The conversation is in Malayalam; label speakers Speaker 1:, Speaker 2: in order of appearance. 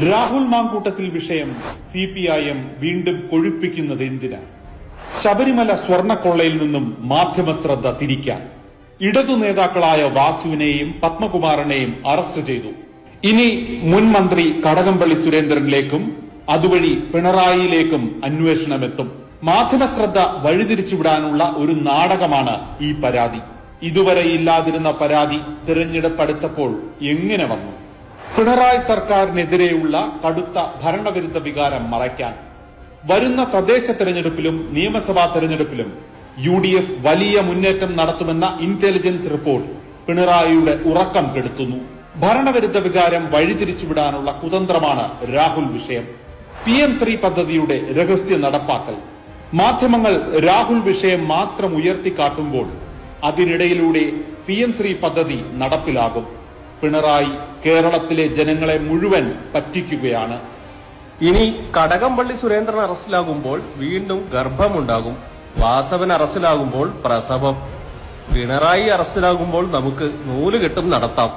Speaker 1: രാഹുൽ മാങ്കൂട്ടത്തിൽ വിഷയം CPIM വീണ്ടും കൊഴുപ്പിക്കുന്നത് എന്തിനാണ്? ശബരിമല സ്വർണക്കൊള്ളയിൽ നിന്നും മാധ്യമ ശ്രദ്ധ തിരിക്കാൻ ഇടതു നേതാക്കളായ വാസുവിനെയും പത്മകുമാറിനെയും അറസ്റ്റ് ചെയ്തു. ഇനി മുൻ മന്ത്രി കടകംപള്ളി സുരേന്ദ്രനിലേക്കും അതുവഴി പിണറായിയിലേക്കും അന്വേഷണമെത്തും. മാധ്യമ ശ്രദ്ധ വഴിതിരിച്ചുവിടാനുള്ള ഒരു നാടകമാണ് ഈ പരാതി. ഇതുവരെ ഇല്ലാതിരുന്ന പരാതി തിരഞ്ഞെടുപ്പ് അടുത്തപ്പോൾ എങ്ങനെ വന്നു? പിണറായി സർക്കാരിനെതിരെയുള്ള കടുത്ത ഭരണവിരുദ്ധ വികാരം മറയ്ക്കാൻ വരുന്ന തദ്ദേശ തെരഞ്ഞെടുപ്പിലും നിയമസഭാ തെരഞ്ഞെടുപ്പിലും UDF വലിയ മുന്നേറ്റം നടത്തുമെന്ന ഇന്റലിജൻസ് റിപ്പോർട്ട് പിണറായിയുടെ ഉറക്കം കെടുത്തുന്നു. ഭരണവിരുദ്ധ വികാരം വഴിതിരിച്ചുവിടാനുള്ള കുതന്ത്രമാണ് രാഹുൽ വിഷയം. PM ശ്രീ പദ്ധതിയുടെ രഹസ്യ നടപ്പാക്കൽ. മാധ്യമങ്ങൾ രാഹുൽ വിഷയം മാത്രം ഉയർത്തിക്കാട്ടുമ്പോൾ അതിനിടയിലൂടെ PM ശ്രീ പദ്ധതി നടപ്പിലാകും. പിണറായി കേരളത്തിലെ ജനങ്ങളെ മുഴുവൻ പറ്റിക്കുകയാണ്.
Speaker 2: ഇനി കടകംപള്ളി സുരേന്ദ്രൻ അറസ്റ്റിലാകുമ്പോൾ വീണ്ടും ഗർഭമുണ്ടാകും. വാസവൻ അറസ്റ്റിലാകുമ്പോൾ പ്രസവം. പിണറായി അറസ്റ്റിലാകുമ്പോൾ നമുക്ക് നൂലുകെട്ടും നടത്താം.